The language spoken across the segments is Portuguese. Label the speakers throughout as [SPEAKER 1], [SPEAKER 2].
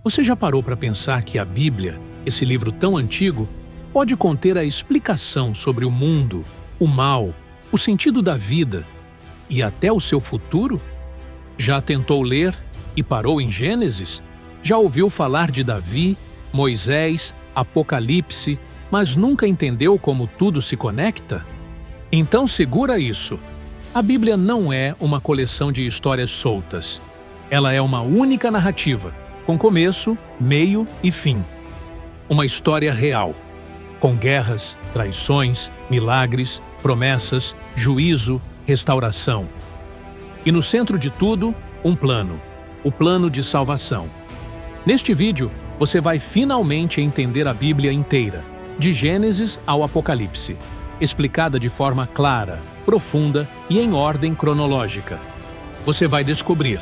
[SPEAKER 1] Você já parou para pensar que a Bíblia, esse livro tão antigo, pode conter a explicação sobre o mundo, o mal, o sentido da vida e até o seu futuro? Já tentou ler e parou em Gênesis? Já ouviu falar de Davi, Moisés, Apocalipse, mas nunca entendeu como tudo se conecta? Então segura isso. A Bíblia não é uma coleção de histórias soltas. Ela é uma única narrativa, com começo, meio e fim. Uma história real, com guerras, traições, milagres, promessas, juízo, restauração. E no centro de tudo, um plano, o plano de salvação. Neste vídeo, você vai finalmente entender a Bíblia inteira, de Gênesis ao Apocalipse, explicada de forma clara, profunda e em ordem cronológica. Você vai descobrir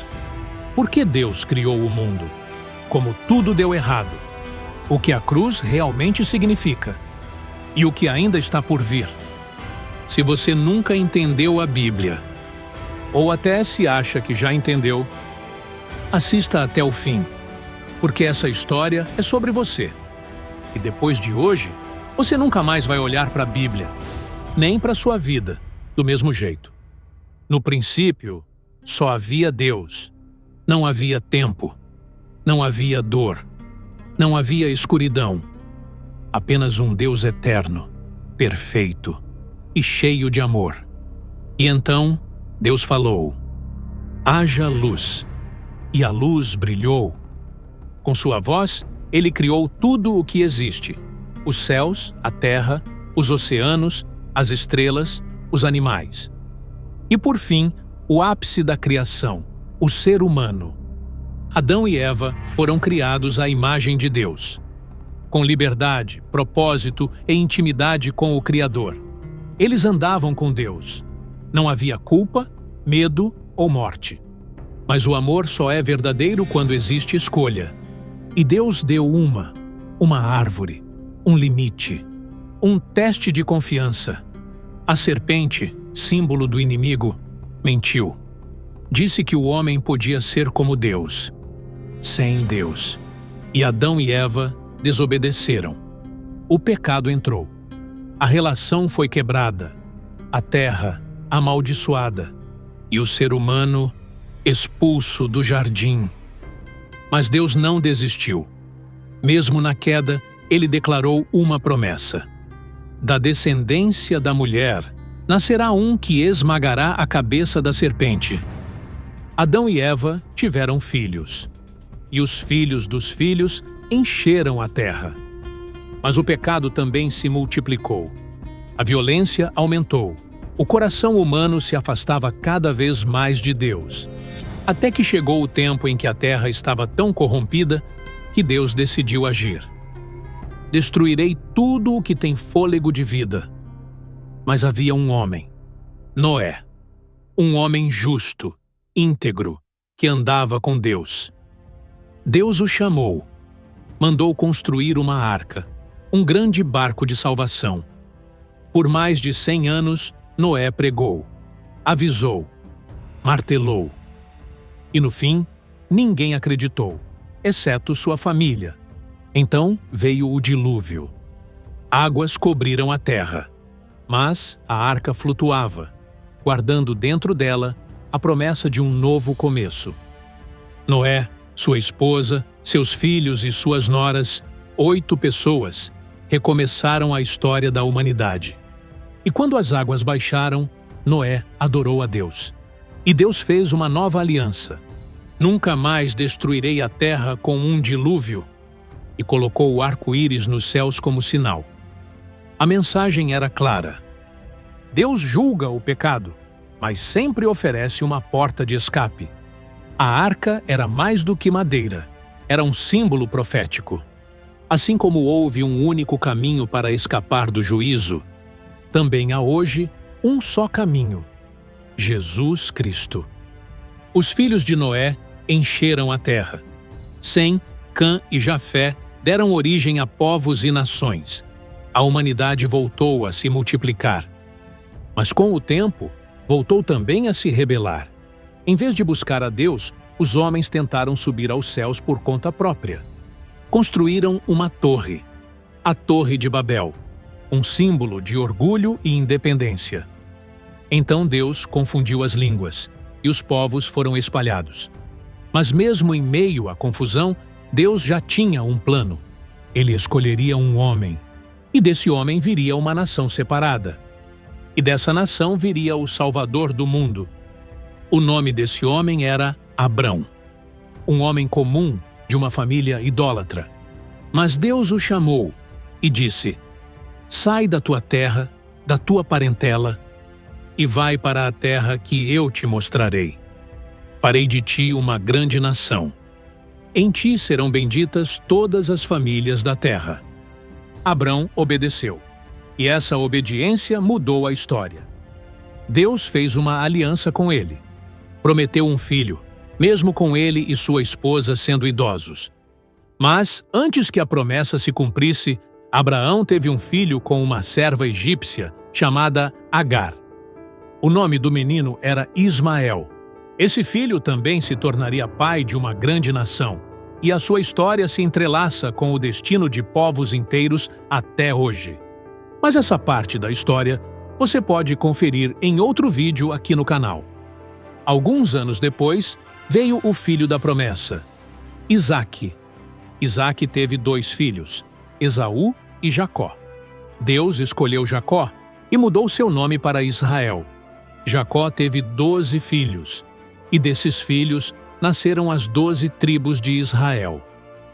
[SPEAKER 1] por que Deus criou o mundo, como tudo deu errado, o que a cruz realmente significa e o que ainda está por vir. Se você nunca entendeu a Bíblia, ou até se acha que já entendeu, assista até o fim, porque essa história é sobre você. E depois de hoje, você nunca mais vai olhar para a Bíblia, nem para a sua vida, do mesmo jeito. No princípio, só havia Deus. Não havia tempo. Não havia dor. Não havia escuridão. Apenas um Deus eterno, perfeito e cheio de amor. E então, Deus falou: haja luz. E a luz brilhou. Com sua voz, ele criou tudo o que existe: os céus, a terra, os oceanos, as estrelas, os animais. E por fim, o ápice da criação, o ser humano. Adão e Eva foram criados à imagem de Deus, com liberdade, propósito e intimidade com o Criador. Eles andavam com Deus. Não havia culpa, medo ou morte. Mas o amor só é verdadeiro quando existe escolha. E Deus deu uma árvore, um limite, um teste de confiança. A serpente, símbolo do inimigo, mentiu. Disse que o homem podia ser como Deus, sem Deus. E Adão e Eva desobedeceram. O pecado entrou. A relação foi quebrada, a terra amaldiçoada e o ser humano expulso do jardim. Mas Deus não desistiu. Mesmo na queda, ele declarou uma promessa: da descendência da mulher nascerá um que esmagará a cabeça da serpente. Adão e Eva tiveram filhos, e os filhos dos filhos encheram a terra. Mas o pecado também se multiplicou. A violência aumentou. O coração humano se afastava cada vez mais de Deus, até que chegou o tempo em que a terra estava tão corrompida que Deus decidiu agir. Destruirei tudo o que tem fôlego de vida. Mas havia um homem, Noé, um homem justo, íntegro, que andava com Deus. Deus o chamou, mandou construir uma arca, um grande barco de salvação. Por mais de 100 anos, Noé pregou, avisou, martelou. E no fim, ninguém acreditou, exceto sua família. Então veio o dilúvio. Águas cobriram a terra, mas a arca flutuava, guardando dentro dela a promessa de um novo começo. Noé, sua esposa, seus filhos e suas noras, 8 pessoas, recomeçaram a história da humanidade. E quando as águas baixaram, Noé adorou a Deus. E Deus fez uma nova aliança. Nunca mais destruirei a terra com um dilúvio. E colocou o arco-íris nos céus como sinal. A mensagem era clara. Deus julga o pecado, mas sempre oferece uma porta de escape. A arca era mais do que madeira, era um símbolo profético. Assim como houve um único caminho para escapar do juízo, também há hoje um só caminho: Jesus Cristo. Os filhos de Noé encheram a terra. Sem, Cã e Jafé deram origem a povos e nações. A humanidade voltou a se multiplicar. Mas com o tempo, voltou também a se rebelar. Em vez de buscar a Deus, os homens tentaram subir aos céus por conta própria. construíram uma torre, a Torre de Babel, um símbolo de orgulho e independência. Então Deus confundiu as línguas, e os povos foram espalhados. Mas mesmo em meio à confusão, Deus já tinha um plano. Ele escolheria um homem, e desse homem viria uma nação separada. E dessa nação viria o Salvador do mundo. O nome desse homem era Abrão, um homem comum de uma família idólatra. Mas Deus o chamou e disse: sai da tua terra, da tua parentela, e vai para a terra que eu te mostrarei. Farei de ti uma grande nação. Em ti serão benditas todas as famílias da terra. Abrão obedeceu, e essa obediência mudou a história. Deus fez uma aliança com ele. Prometeu um filho, mesmo com ele e sua esposa sendo idosos. Mas, antes que a promessa se cumprisse, Abraão teve um filho com uma serva egípcia chamada Agar. O nome do menino era Ismael. Esse filho também se tornaria pai de uma grande nação, e a sua história se entrelaça com o destino de povos inteiros até hoje. Mas essa parte da história você pode conferir em outro vídeo aqui no canal. Alguns anos depois, veio o filho da promessa, Isaque. Isaque teve 2 filhos, Esaú e Jacó. Deus escolheu Jacó e mudou seu nome para Israel. Jacó teve 12 filhos, e desses filhos nasceram as 12 tribos de Israel.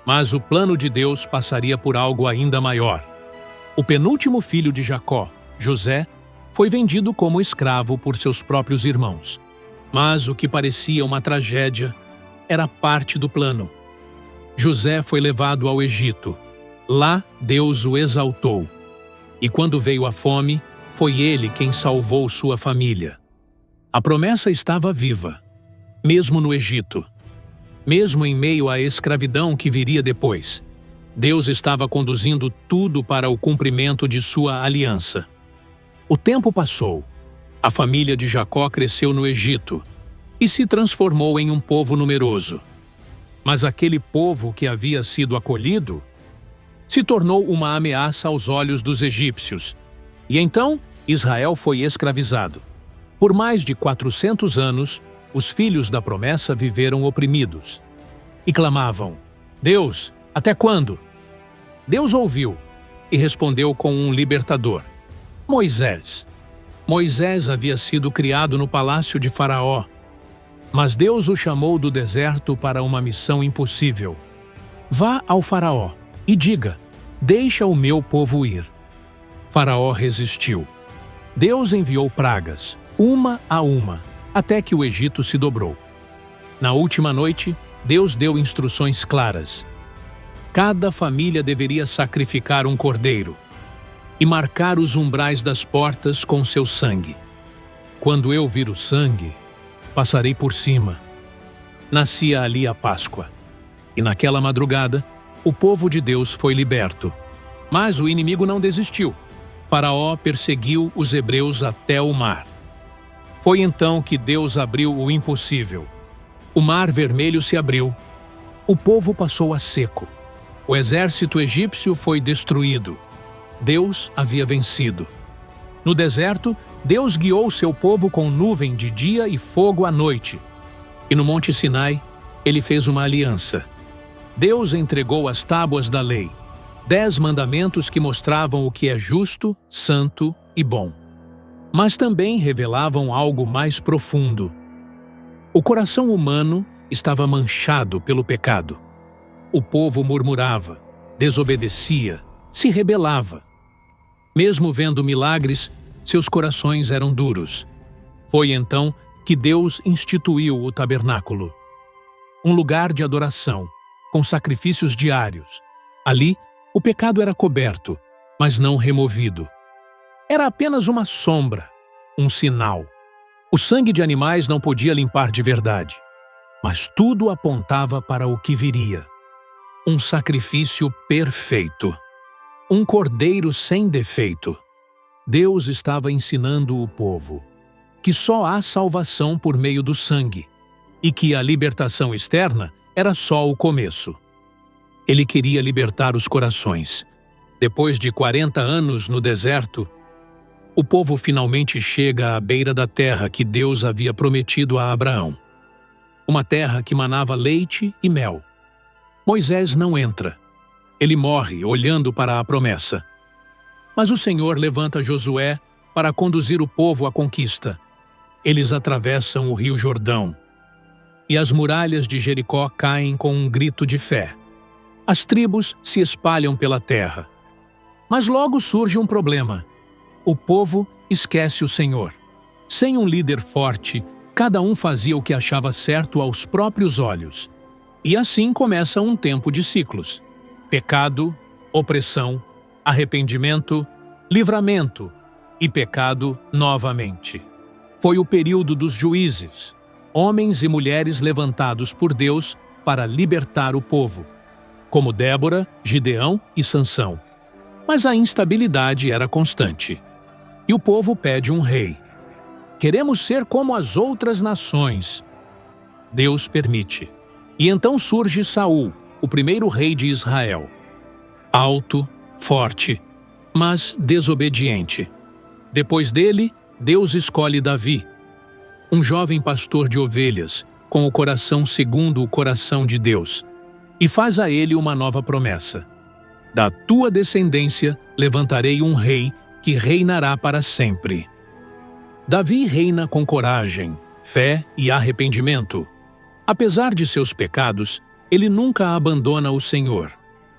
[SPEAKER 1] Mas o plano de Deus passaria por algo ainda maior. O penúltimo filho de Jacó, José, foi vendido como escravo por seus próprios irmãos. Mas o que parecia uma tragédia era parte do plano. José foi levado ao Egito. Lá Deus o exaltou. E quando veio a fome, foi ele quem salvou sua família. A promessa estava viva, mesmo no Egito. Mesmo em meio à escravidão que viria depois, Deus estava conduzindo tudo para o cumprimento de sua aliança. O tempo passou. A família de Jacó cresceu no Egito e se transformou em um povo numeroso. Mas aquele povo que havia sido acolhido se tornou uma ameaça aos olhos dos egípcios. E então Israel foi escravizado. Por mais de 400 anos, os filhos da promessa viveram oprimidos. E clamavam: Deus, até quando? Deus ouviu e respondeu com um libertador, Moisés. Moisés havia sido criado no palácio de Faraó, mas Deus o chamou do deserto para uma missão impossível. Vá ao Faraó e diga: deixa o meu povo ir. Faraó resistiu. Deus enviou pragas, uma a uma, até que o Egito se dobrou. Na última noite, Deus deu instruções claras. Cada família deveria sacrificar um cordeiro e marcar os umbrais das portas com seu sangue. Quando eu vir o sangue, passarei por cima. Nascia ali a Páscoa. E naquela madrugada, o povo de Deus foi liberto. Mas o inimigo não desistiu. Faraó perseguiu os hebreus até o mar. Foi então que Deus abriu o impossível. O mar vermelho se abriu. O povo passou a seco. O exército egípcio foi destruído. Deus havia vencido. No deserto, Deus guiou seu povo com nuvem de dia e fogo à noite. E no Monte Sinai, ele fez uma aliança. Deus entregou as tábuas da lei, 10 mandamentos que mostravam o que é justo, santo e bom. Mas também revelavam algo mais profundo. O coração humano estava manchado pelo pecado. O povo murmurava, desobedecia, se rebelava. Mesmo vendo milagres, seus corações eram duros. Foi então que Deus instituiu o tabernáculo, um lugar de adoração, com sacrifícios diários. Ali, o pecado era coberto, mas não removido. Era apenas uma sombra, um sinal. O sangue de animais não podia limpar de verdade, mas tudo apontava para o que viria. Um sacrifício perfeito. Um cordeiro sem defeito. Deus estava ensinando o povo que só há salvação por meio do sangue e que a libertação externa era só o começo. Ele queria libertar os corações. Depois de 40 anos no deserto, o povo finalmente chega à beira da terra que Deus havia prometido a Abraão. Uma terra que manava leite e mel. Moisés não entra. Ele morre olhando para a promessa. Mas o Senhor levanta Josué para conduzir o povo à conquista. Eles atravessam o rio Jordão. E as muralhas de Jericó caem com um grito de fé. As tribos se espalham pela terra. Mas logo surge um problema. O povo esquece o Senhor. Sem um líder forte, cada um fazia o que achava certo aos próprios olhos. E assim começa um tempo de ciclos. Pecado, opressão, arrependimento, livramento e pecado novamente. Foi o período dos juízes, homens e mulheres levantados por Deus para libertar o povo, como Débora, Gideão e Sansão. Mas a instabilidade era constante. E o povo pede um rei. Queremos ser como as outras nações. Deus permite. E então surge Saul, o primeiro rei de Israel. Alto, forte, mas desobediente. Depois dele, Deus escolhe Davi, um jovem pastor de ovelhas, com o coração segundo o coração de Deus, e faz a ele uma nova promessa. Da tua descendência levantarei um rei que reinará para sempre. Davi reina com coragem, fé e arrependimento. Apesar de seus pecados, ele nunca abandona o Senhor.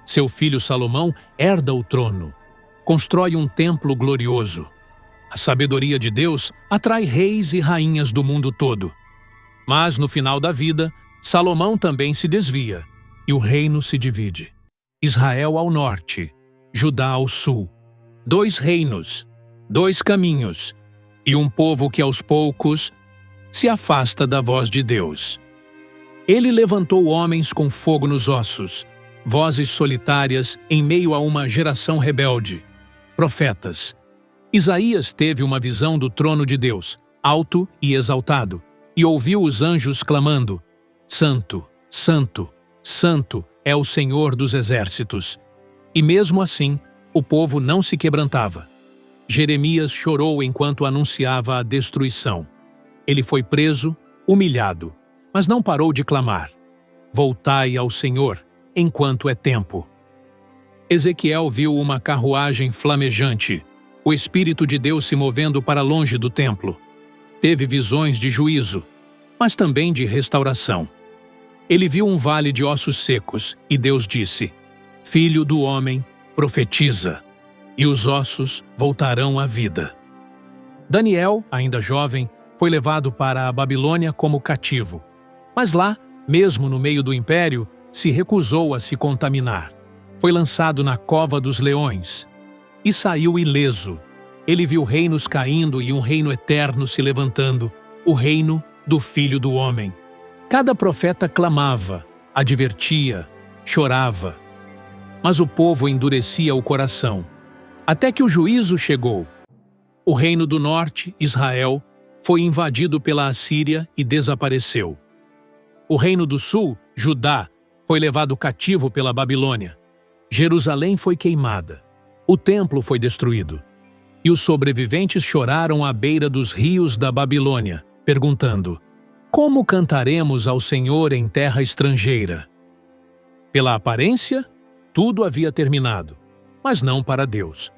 [SPEAKER 1] Seu filho Salomão herda o trono. Constrói um templo glorioso. A sabedoria de Deus atrai reis e rainhas do mundo todo. Mas no final da vida, Salomão também se desvia e o reino se divide. Israel ao norte, Judá ao sul. 2 reinos, 2 caminhos e um povo que aos poucos se afasta da voz de Deus. Ele levantou homens com fogo nos ossos, vozes solitárias em meio a uma geração rebelde, profetas. Isaías teve uma visão do trono de Deus, alto e exaltado, e ouviu os anjos clamando: Santo, Santo, Santo é o Senhor dos exércitos. E mesmo assim, o povo não se quebrantava. Jeremias chorou enquanto anunciava a destruição. Ele foi preso, humilhado, mas não parou de clamar: Voltai ao Senhor, enquanto é tempo. Ezequiel viu uma carruagem flamejante, o Espírito de Deus se movendo para longe do templo. Teve visões de juízo, mas também de restauração. Ele viu um vale de ossos secos, e Deus disse: Filho do homem, profetiza, e os ossos voltarão à vida. Daniel, ainda jovem, foi levado para a Babilônia como cativo. Mas lá, mesmo no meio do império, se recusou a se contaminar. Foi lançado na cova dos leões e saiu ileso. Ele viu reinos caindo e um reino eterno se levantando, o reino do Filho do Homem. Cada profeta clamava, advertia, chorava. Mas o povo endurecia o coração. Até que o juízo chegou. O reino do norte, Israel, foi invadido pela Assíria e desapareceu. O reino do sul, Judá, foi levado cativo pela Babilônia. Jerusalém foi queimada. O templo foi destruído. E os sobreviventes choraram à beira dos rios da Babilônia, perguntando: Como cantaremos ao Senhor em terra estrangeira? Pela aparência, tudo havia terminado, mas não para Deus.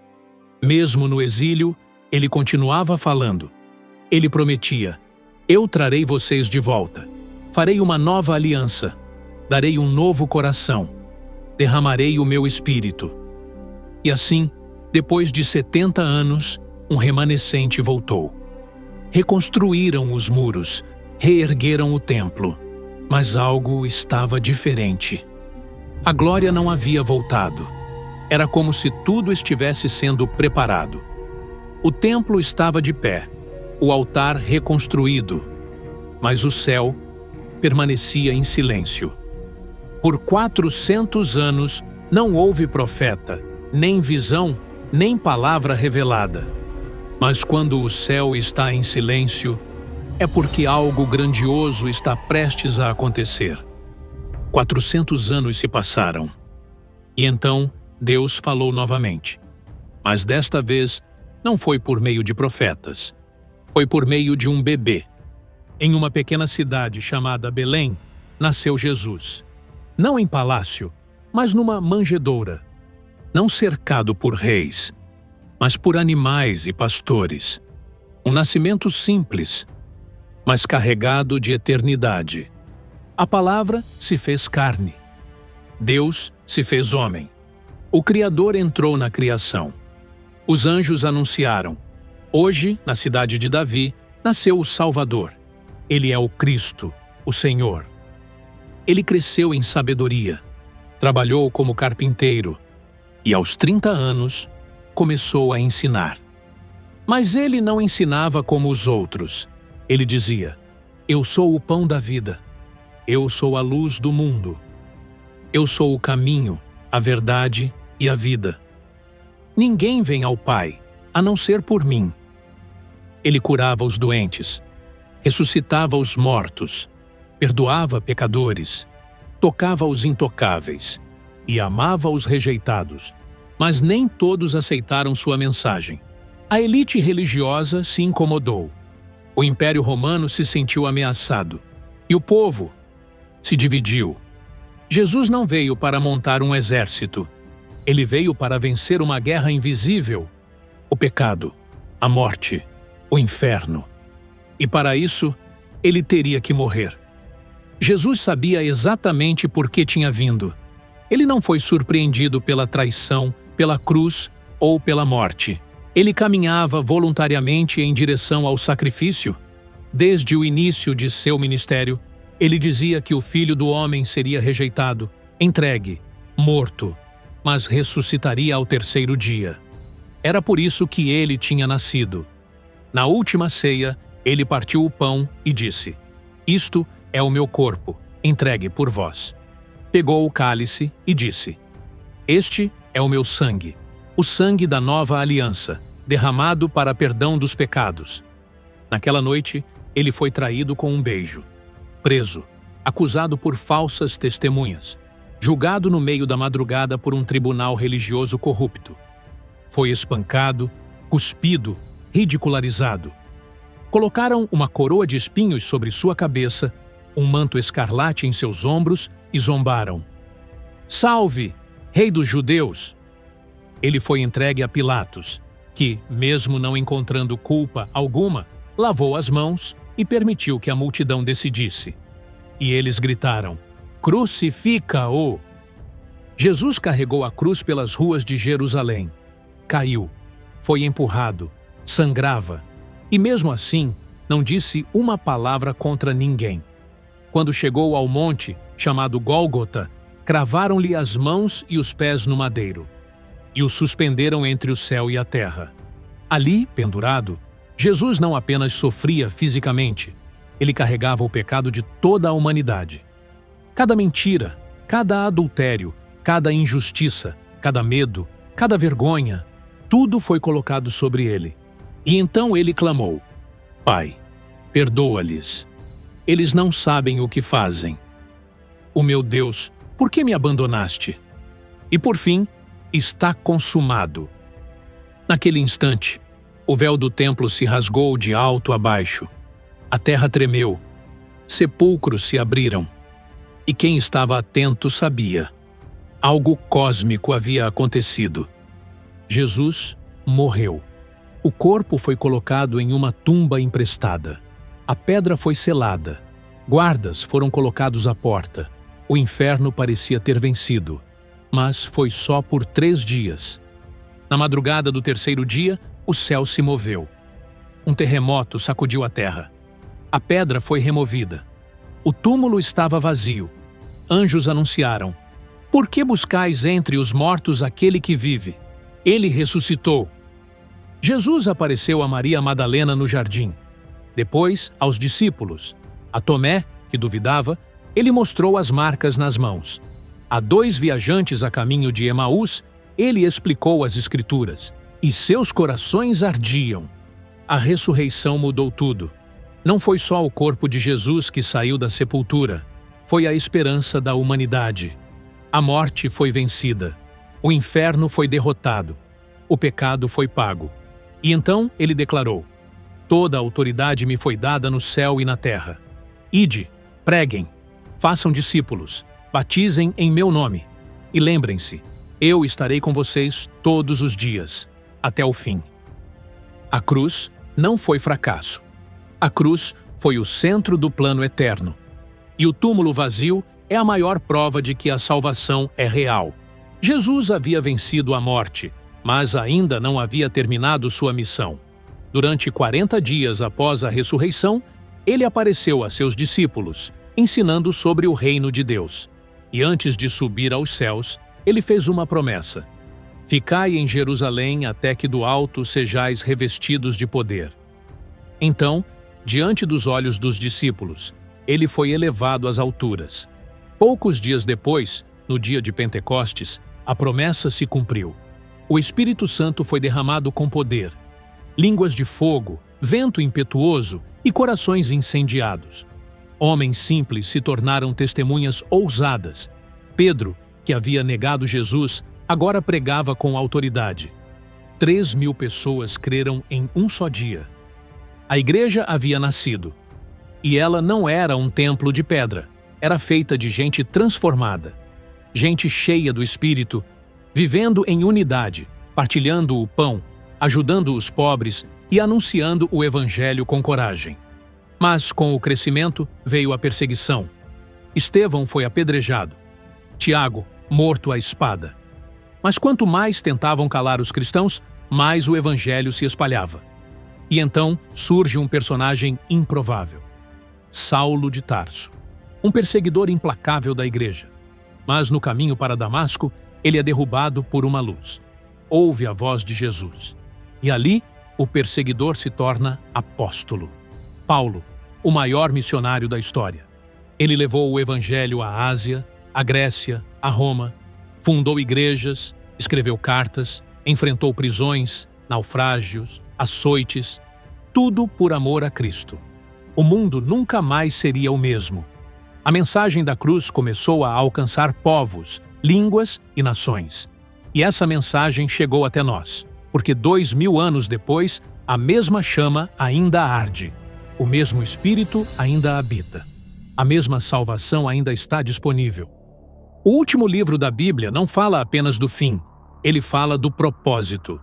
[SPEAKER 1] Mesmo no exílio, ele continuava falando. Ele prometia: Eu trarei vocês de volta. Farei uma nova aliança. Darei um novo coração. Derramarei o meu espírito. E assim, depois de 70 anos, um remanescente voltou. Reconstruíram os muros, reergueram o templo. Mas algo estava diferente. A glória não havia voltado. Era como se tudo estivesse sendo preparado. O templo estava de pé, o altar reconstruído, mas o céu permanecia em silêncio. Por 400 anos não houve profeta, nem visão, nem palavra revelada. Mas quando o céu está em silêncio, é porque algo grandioso está prestes a acontecer. 400 anos se passaram. E então Deus falou novamente. Mas desta vez não foi por meio de profetas. Foi por meio de um bebê. Em uma pequena cidade chamada Belém, nasceu Jesus. Não em palácio, mas numa manjedoura. Não cercado por reis, mas por animais e pastores. Um nascimento simples, mas carregado de eternidade. A palavra se fez carne. Deus se fez homem. O Criador entrou na criação. Os anjos anunciaram: hoje, na cidade de Davi, nasceu o Salvador. Ele é o Cristo, o Senhor. Ele cresceu em sabedoria, trabalhou como carpinteiro e, aos 30 anos, começou a ensinar. Mas ele não ensinava como os outros. Ele dizia: eu sou o pão da vida. Eu sou a luz do mundo. Eu sou o caminho, a verdade e a vida. Ninguém vem ao Pai, a não ser por mim. Ele curava os doentes, ressuscitava os mortos, perdoava pecadores, tocava os intocáveis e amava os rejeitados. Mas nem todos aceitaram sua mensagem. A elite religiosa se incomodou. O Império Romano se sentiu ameaçado. E o povo se dividiu. Jesus não veio para montar um exército. Ele veio para vencer uma guerra invisível: o pecado, a morte, o inferno. E para isso, ele teria que morrer. Jesus sabia exatamente por que tinha vindo. Ele não foi surpreendido pela traição, pela cruz ou pela morte. Ele caminhava voluntariamente em direção ao sacrifício. Desde o início de seu ministério, ele dizia que o Filho do Homem seria rejeitado, entregue, morto, mas ressuscitaria ao terceiro dia. Era por isso que ele tinha nascido. Na última ceia, ele partiu o pão e disse: isto é o meu corpo, entregue por vós. Pegou o cálice e disse: este é o meu sangue, o sangue da nova aliança, derramado para perdão dos pecados. Naquela noite, ele foi traído com um beijo, preso, acusado por falsas testemunhas, julgado no meio da madrugada por um tribunal religioso corrupto. Foi espancado, cuspido, ridicularizado. Colocaram uma coroa de espinhos sobre sua cabeça, um manto escarlate em seus ombros e zombaram: salve, Rei dos Judeus! Ele foi entregue a Pilatos, que, mesmo não encontrando culpa alguma, lavou as mãos e permitiu que a multidão decidisse. E eles gritaram: crucifica-o! Jesus carregou a cruz pelas ruas de Jerusalém. Caiu, foi empurrado, sangrava, e mesmo assim não disse uma palavra contra ninguém. Quando chegou ao monte, chamado Gólgota, cravaram-lhe as mãos e os pés no madeiro, e o suspenderam entre o céu e a terra. Ali, pendurado, Jesus não apenas sofria fisicamente, ele carregava o pecado de toda a humanidade. Cada mentira, cada adultério, cada injustiça, cada medo, cada vergonha, tudo foi colocado sobre ele. E então ele clamou: Pai, perdoa-lhes. Eles não sabem o que fazem. O meu Deus, por que me abandonaste? E por fim, está consumado. Naquele instante, o véu do templo se rasgou de alto a baixo. A terra tremeu. Sepulcros se abriram. E quem estava atento sabia. Algo cósmico havia acontecido. Jesus morreu. O corpo foi colocado em uma tumba emprestada. A pedra foi selada. Guardas foram colocados à porta. O inferno parecia ter vencido. Mas foi só por 3 dias. Na madrugada do terceiro dia, o céu se moveu. Um terremoto sacudiu a terra. A pedra foi removida. O túmulo estava vazio. Anjos anunciaram: Por que buscais entre os mortos aquele que vive? Ele ressuscitou. Jesus apareceu a Maria Madalena no jardim. Depois, aos discípulos. A Tomé, que duvidava, ele mostrou as marcas nas mãos. A 2 viajantes a caminho de Emaús, ele explicou as Escrituras. E seus corações ardiam. A ressurreição mudou tudo. Não foi só o corpo de Jesus que saiu da sepultura. Foi a esperança da humanidade. A morte foi vencida. O inferno foi derrotado. O pecado foi pago. E então ele declarou: toda a autoridade me foi dada no céu e na terra. Ide, preguem, façam discípulos, batizem em meu nome. E lembrem-se, eu estarei com vocês todos os dias, até o fim. A cruz não foi fracasso. A cruz foi o centro do plano eterno. E o túmulo vazio é a maior prova de que a salvação é real. Jesus havia vencido a morte, mas ainda não havia terminado sua missão. Durante 40 dias após a ressurreição, ele apareceu a seus discípulos, ensinando sobre o reino de Deus. E antes de subir aos céus, ele fez uma promessa: ficai em Jerusalém até que do alto sejais revestidos de poder. Então, diante dos olhos dos discípulos, ele foi elevado às alturas. Poucos dias depois, no dia de Pentecostes, a promessa se cumpriu. O Espírito Santo foi derramado com poder. Línguas de fogo, vento impetuoso e corações incendiados. Homens simples se tornaram testemunhas ousadas. Pedro, que havia negado Jesus, agora pregava com autoridade. 3.000 pessoas creram em um só dia. A igreja havia nascido. E ela não era um templo de pedra. Era feita de gente transformada. Gente cheia do Espírito, vivendo em unidade, partilhando o pão, ajudando os pobres e anunciando o Evangelho com coragem. Mas, com o crescimento, veio a perseguição. Estevão foi apedrejado. Tiago, morto à espada. Mas quanto mais tentavam calar os cristãos, mais o Evangelho se espalhava. E então surge um personagem improvável: Saulo de Tarso, um perseguidor implacável da igreja. Mas no caminho para Damasco, ele é derrubado por uma luz. Ouve a voz de Jesus. E ali, o perseguidor se torna apóstolo. Paulo, o maior missionário da história. Ele levou o Evangelho à Ásia, à Grécia, a Roma, fundou igrejas, escreveu cartas, enfrentou prisões, naufrágios, açoites, tudo por amor a Cristo. O mundo nunca mais seria o mesmo. A mensagem da cruz começou a alcançar povos, línguas e nações. E essa mensagem chegou até nós, porque 2000 anos depois, a mesma chama ainda arde, o mesmo Espírito ainda habita, a mesma salvação ainda está disponível. O último livro da Bíblia não fala apenas do fim, ele fala do propósito.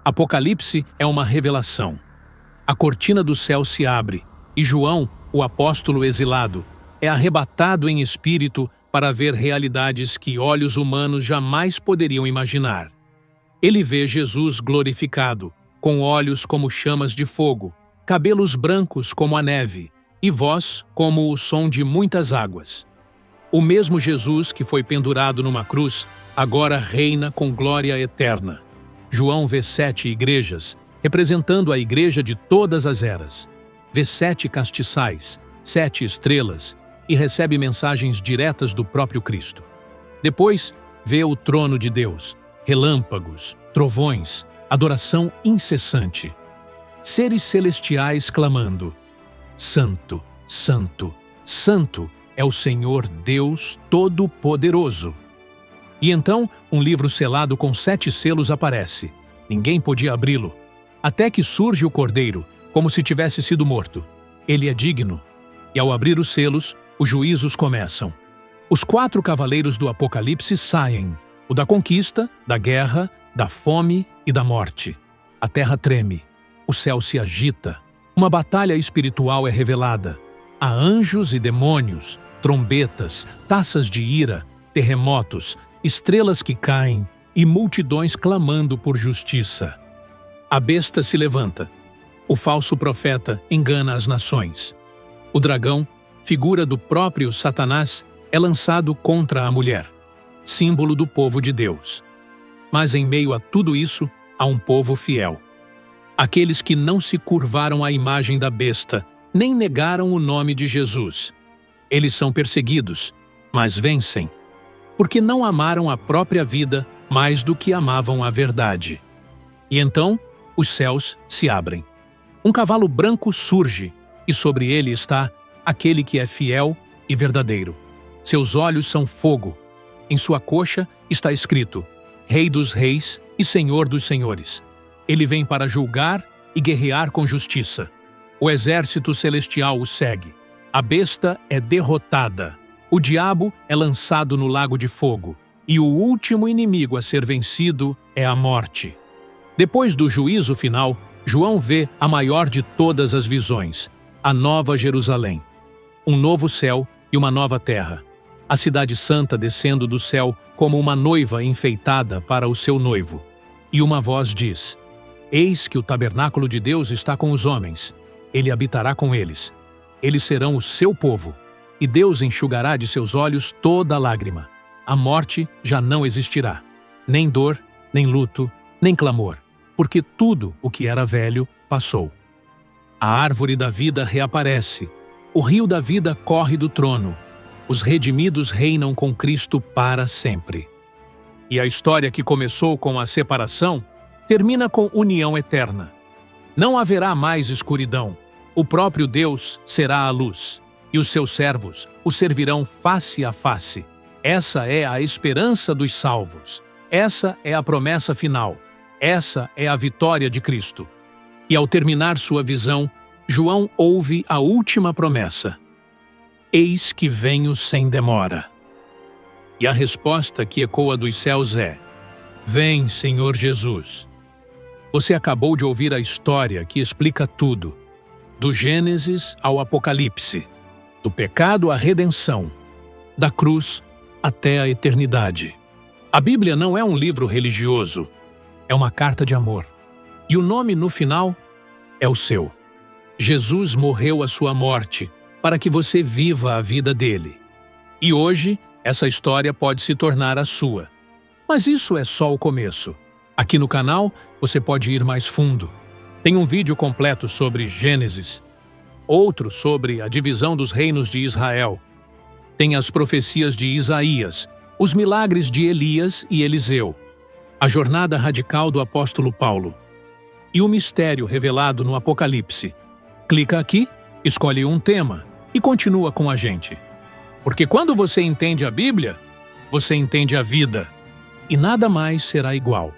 [SPEAKER 1] Apocalipse é uma revelação. A cortina do céu se abre, e João, o apóstolo exilado, é arrebatado em espírito para ver realidades que olhos humanos jamais poderiam imaginar. Ele vê Jesus glorificado, com olhos como chamas de fogo, cabelos brancos como a neve, e voz como o som de muitas águas. O mesmo Jesus que foi pendurado numa cruz, agora reina com glória eterna. João vê 7 igrejas, representando a igreja de todas as eras. Vê 7 castiçais, 7 estrelas, e recebe mensagens diretas do próprio Cristo. Depois, vê o trono de Deus, relâmpagos, trovões, adoração incessante. Seres celestiais clamando: Santo, Santo, Santo é o Senhor Deus Todo-Poderoso. E então, um livro selado com 7 selos aparece. Ninguém podia abri-lo. Até que surge o Cordeiro, como se tivesse sido morto. Ele é digno. E ao abrir os selos, os juízos começam. Os 4 cavaleiros do Apocalipse saem: o da conquista, da guerra, da fome e da morte. A terra treme. O céu se agita. Uma batalha espiritual é revelada. Há anjos e demônios, trombetas, taças de ira, terremotos, estrelas que caem e multidões clamando por justiça. A besta se levanta. O falso profeta engana as nações. O dragão, figura do próprio Satanás, é lançado contra a mulher, símbolo do povo de Deus. Mas em meio a tudo isso, há um povo fiel. Aqueles que não se curvaram à imagem da besta, nem negaram o nome de Jesus. Eles são perseguidos, mas vencem, porque não amaram a própria vida mais do que amavam a verdade. E então, os céus se abrem. Um cavalo branco surge, e sobre ele está aquele que é fiel e verdadeiro. Seus olhos são fogo. Em sua coxa está escrito: Rei dos reis e Senhor dos senhores. Ele vem para julgar e guerrear com justiça. O exército celestial o segue. A besta é derrotada. O diabo é lançado no lago de fogo. E o último inimigo a ser vencido é a morte. Depois do juízo final, João vê a maior de todas as visões, a Nova Jerusalém. Um novo céu e uma nova terra. A cidade santa descendo do céu como uma noiva enfeitada para o seu noivo. E uma voz diz: Eis que o tabernáculo de Deus está com os homens. Ele habitará com eles. Eles serão o seu povo. E Deus enxugará de seus olhos toda lágrima. A morte já não existirá. Nem dor, nem luto, nem clamor. Porque tudo o que era velho passou. A árvore da vida reaparece. O rio da vida corre do trono. Os redimidos reinam com Cristo para sempre. E a história que começou com a separação termina com união eterna. Não haverá mais escuridão. O próprio Deus será a luz, e os seus servos o servirão face a face. Essa é a esperança dos salvos. Essa é a promessa final. Essa é a vitória de Cristo. E ao terminar sua visão, João ouve a última promessa: Eis que venho sem demora. E a resposta que ecoa dos céus é: Vem, Senhor Jesus. Você acabou de ouvir a história que explica tudo, do Gênesis ao Apocalipse, do pecado à redenção, da cruz até a eternidade. A Bíblia não é um livro religioso, é uma carta de amor. E o nome no final é o seu. Jesus morreu a sua morte para que você viva a vida dele. E hoje, essa história pode se tornar a sua. Mas isso é só o começo. Aqui no canal, você pode ir mais fundo. Tem um vídeo completo sobre Gênesis, outro sobre a divisão dos reinos de Israel. Tem as profecias de Isaías, os milagres de Elias e Eliseu, a jornada radical do apóstolo Paulo e o mistério revelado no Apocalipse. Clica aqui, escolhe um tema e continua com a gente. Porque quando você entende a Bíblia, você entende a vida e nada mais será igual.